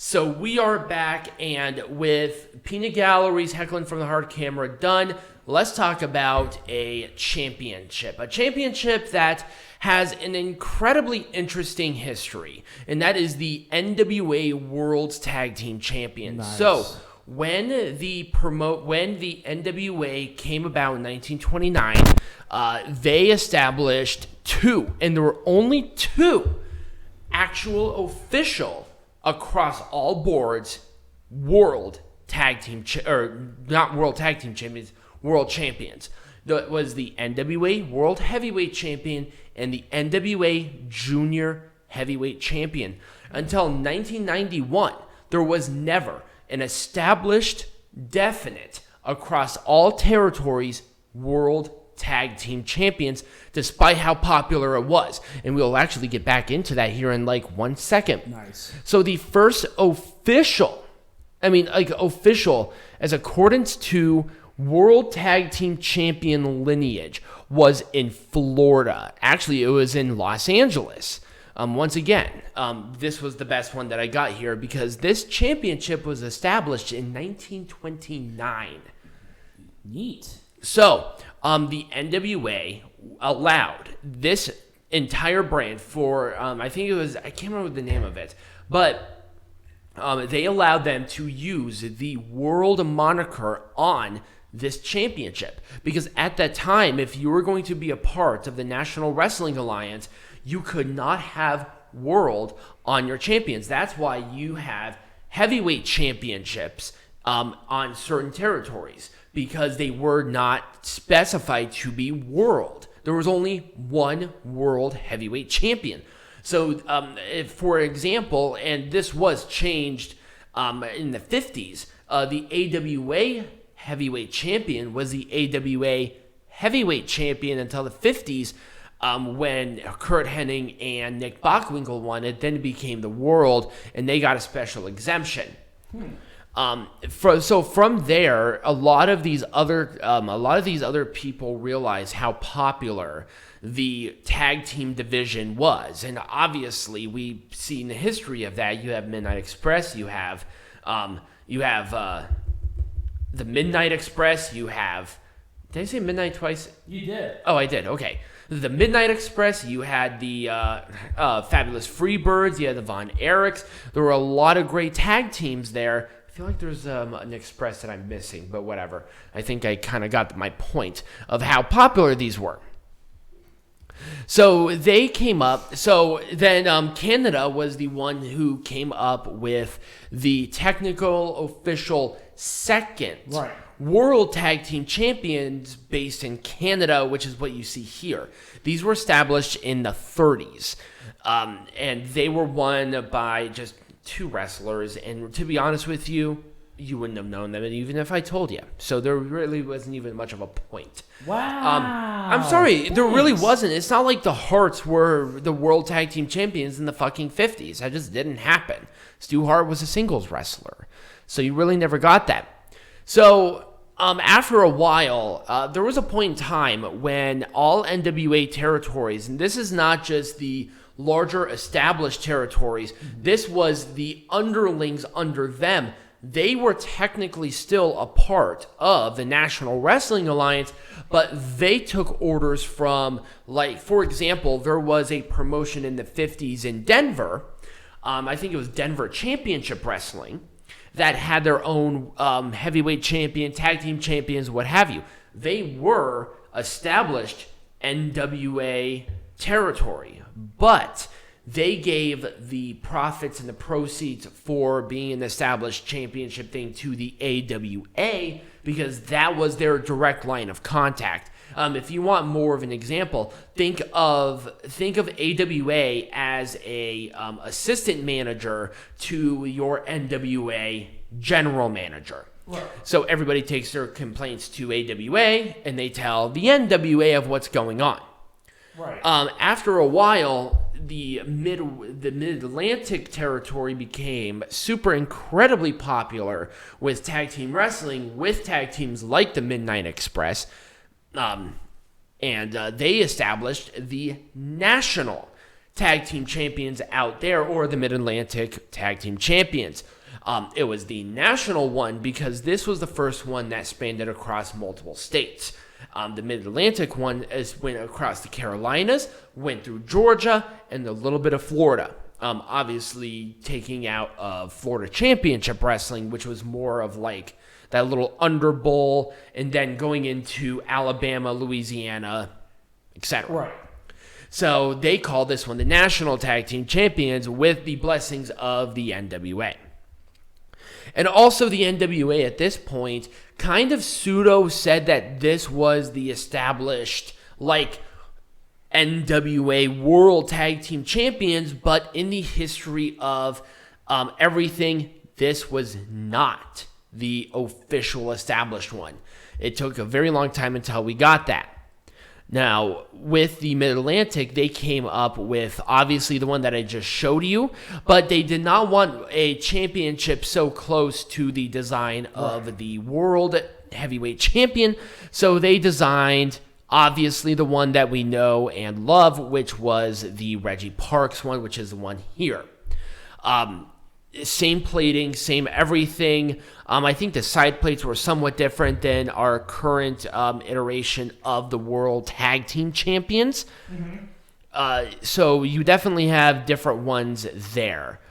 So we are back, and with Peanut Gallery's Heckling from the Heart camera done, let's talk about a championship. A championship that has an incredibly interesting history, and that is the NWA World's Tag Team Champions. Nice. So when the NWA came about in 1929, they established two, and there were only two actual official across all boards world tag team not world tag team champions, world champions. That was the NWA World Heavyweight Champion and the NWA Junior Heavyweight Champion. Until 1991, there was never an established, definite, across all territories, world tag team champions, despite how popular it was. And we'll actually get back into that here in like 1 second. Nice. So the first official as accordance to World Tag Team Champion lineage was in Florida. Actually, it was in Los Angeles. Once again, this was the best one that I got here because this championship was established in 1929. Neat. So, the NWA allowed this entire brand for, I can't remember the name of it, but they allowed them to use the world moniker on this championship. Because at that time, if you were going to be a part of the National Wrestling Alliance, you could not have world on your champions. That's why you have heavyweight championships on certain territories, because they were not specified to be world. There was only one world heavyweight champion. So, if, for example, and this was changed in the 50s, the AWA heavyweight champion was the AWA heavyweight champion until the 50s, when Kurt Hennig and Nick Bockwinkel won it. Then it became the world, and they got a special exemption. So from there, a lot of these other people realized how popular the tag team division was, and obviously we see in the history of that. You have Midnight Express, you have the Midnight Express, you have. Did I say Midnight twice? You did. Oh, I did. Okay. The Midnight Express, you had the Fabulous Freebirds, you had the Von Erichs. There were a lot of great tag teams there. I feel like there's an Express that I'm missing, but whatever. I think I kind of got my point of how popular these were. So they came up. So then Canada was the one who came up with the technical official second World Tag Team Champions based in Canada, which is what you see here. These were established in the 30s, and they were won by just two wrestlers. And to be honest with you, you wouldn't have known them even if I told you. So there really wasn't even much of a point. Wow. I'm sorry, there really wasn't. It's not like the Harts were the World Tag Team Champions in the fucking 50s. That just didn't happen. Stu Hart was a singles wrestler. So you really never got that. So after a while, there was a point in time when all NWA territories, and this is not just the larger established territories, this was the underlings under them. They were technically still a part of the National Wrestling Alliance, but they took orders from, like, for example, there was a promotion in the 50s in Denver, I think it was Denver Championship Wrestling, that had their own heavyweight champion, tag team champions, what have you. They were established NWA territory, but they gave the profits and the proceeds for being an established championship thing to the AWA because that was their direct line of contact. If you want more of an example, think of AWA as a assistant manager to your NWA general manager. Right. So everybody takes their complaints to AWA and they tell the NWA of what's going on. Right. After a while, the Mid-Atlantic territory became super incredibly popular with tag team wrestling, with tag teams like the Midnight Express, and they established the National tag team champions out there, or the Mid-Atlantic tag team champions. It was the national one because this was the first one that spanned across multiple states. The Mid-Atlantic one went across the Carolinas, went through Georgia, and a little bit of Florida. Obviously taking out of Florida Championship Wrestling, which was more of like that little under bowl, and then going into Alabama, Louisiana, etc. Right. So they call this one the National Tag Team Champions with the blessings of the NWA. And also the NWA at this point kind of pseudo said that this was the established, like, NWA World Tag Team Champions, but in the history of everything, this was not the official established one. It took a very long time until we got that. Now, with the Mid-Atlantic, they came up with, obviously, the one that I just showed you, but they did not want a championship so close to the design of the World Heavyweight Champion, so they designed, obviously, the one that we know and love, which was the Reggie Parks one, which is the one here. Same plating, same everything. I think the side plates were somewhat different than our current iteration of the World Tag Team Champions. Mm-hmm. So you definitely have different ones there.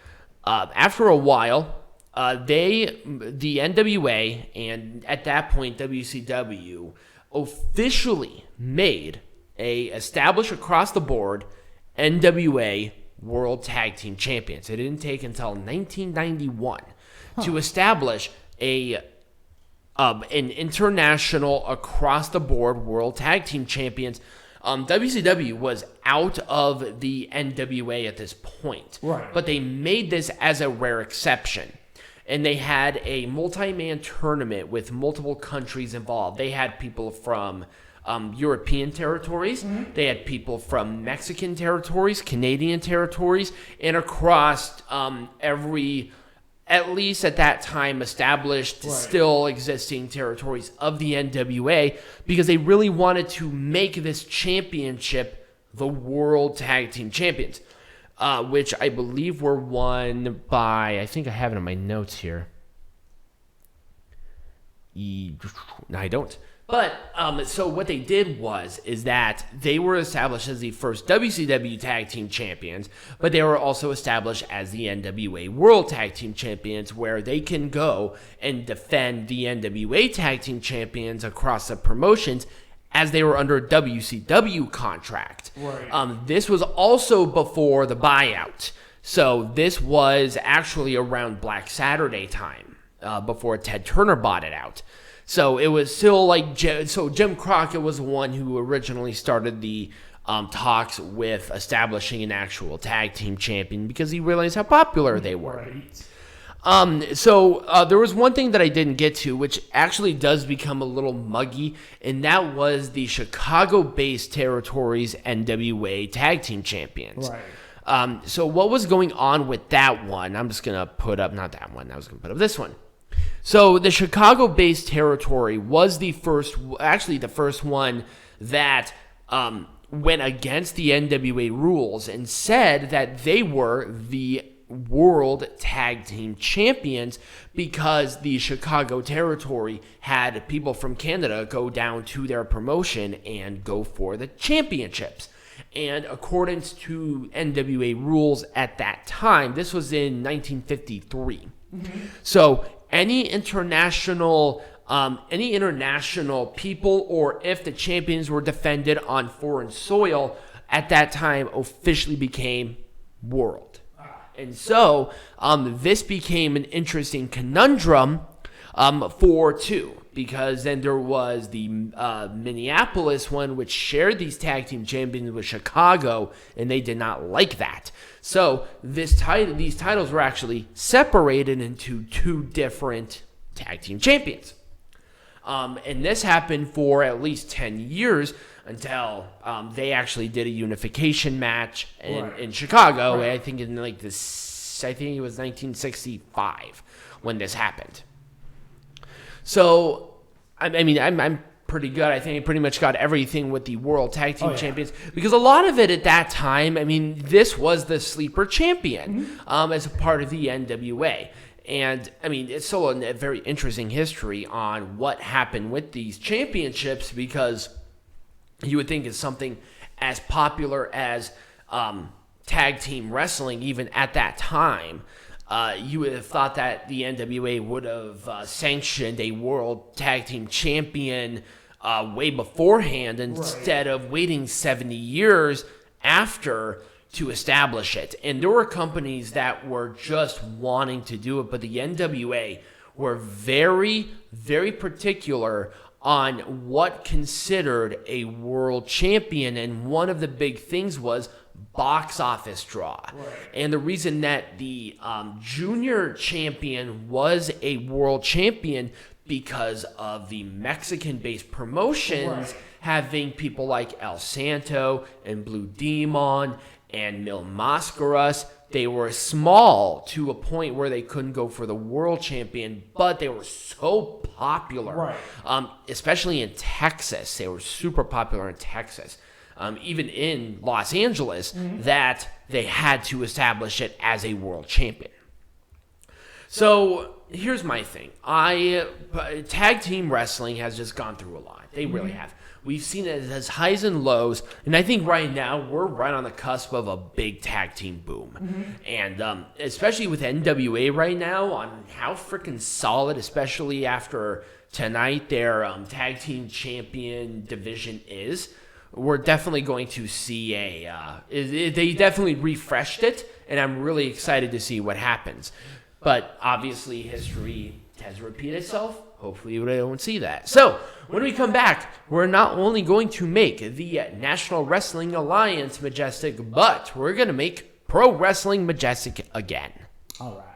After a while, the NWA and at that point WCW officially made a established across the board NWA World Tag Team Champions. It didn't take until 1991 to establish an international across-the-board World Tag Team Champions. WCW was out of the NWA at this point, right? But they made this as a rare exception. And they had a multi-man tournament with multiple countries involved. They had people from European territories. Mm-hmm. They had people from Mexican territories, Canadian territories, and across every, at least at that time, established, still existing territories of the NWA, because they really wanted to make this championship the World Tag Team Champions, which I believe were won by, I think I have it in my notes here. No, I don't. But, so what they did is that they were established as the first WCW Tag Team Champions, but they were also established as the NWA World Tag Team Champions, where they can go and defend the NWA Tag Team Champions across the promotions as they were under a WCW contract. Right. This was also before the buyout. So this was actually around Black Saturday time, before Ted Turner bought it out. So it was still like, Jim Crockett was the one who originally started the talks with establishing an actual tag team champion because he realized how popular they were. Right. So there was one thing that I didn't get to, which actually does become a little muggy, and that was the Chicago-based territories NWA tag team champions. Right. So what was going on with that one? I'm just going to put up, not that one, I was going to put up this one. So the Chicago-based territory was the first one that went against the NWA rules and said that they were the World Tag Team Champions because the Chicago territory had people from Canada go down to their promotion and go for the championships. And according to NWA rules at that time, this was in 1953. Mm-hmm. So any international people, or if the champions were defended on foreign soil, at that time officially became world. And so this became an interesting conundrum for two, because then there was the Minneapolis one, which shared these tag team champions with Chicago, and they did not like that. So these titles were actually separated into two different tag team champions. And this happened for at least 10 years until they actually did a unification match in Chicago. Right. I think it was 1965 when this happened. So, I mean, I'm pretty good. I think they pretty much got everything with the World Tag Team Champions, because a lot of it at that time, I mean, this was the sleeper champion as a part of the NWA. And, I mean, it's still a very interesting history on what happened with these championships, because you would think it's something as popular as tag team wrestling, even at that time. You would have thought that the NWA would have sanctioned a World Tag Team Champion way beforehand, instead of waiting 70 years after to establish it. And there were companies that were just wanting to do it, but the NWA were very, very particular on what considered a world champion, and one of the big things was box office draw. Right. And the reason that the junior champion was a world champion, because of the Mexican-based promotions having people like El Santo and Blue Demon and Mil Mascaras. They were small to a point where they couldn't go for the world champion, but they were so popular, especially in Texas. They were super popular in Texas, even in Los Angeles, that they had to establish it as a world champion. So here's my thing. Tag team wrestling has just gone through a lot. They really have. We've seen it as highs and lows, and I think right now we're right on the cusp of a big tag team boom. And especially with NWA right now, on how freaking solid, especially after tonight, their tag team champion division is. We're definitely going to see they definitely refreshed it, and I'm really excited to see what happens. But obviously history has repeated itself. Hopefully we don't see that. So when we come back, we're not only going to make the National Wrestling Alliance majestic, but we're going to make Pro Wrestling majestic again. All right.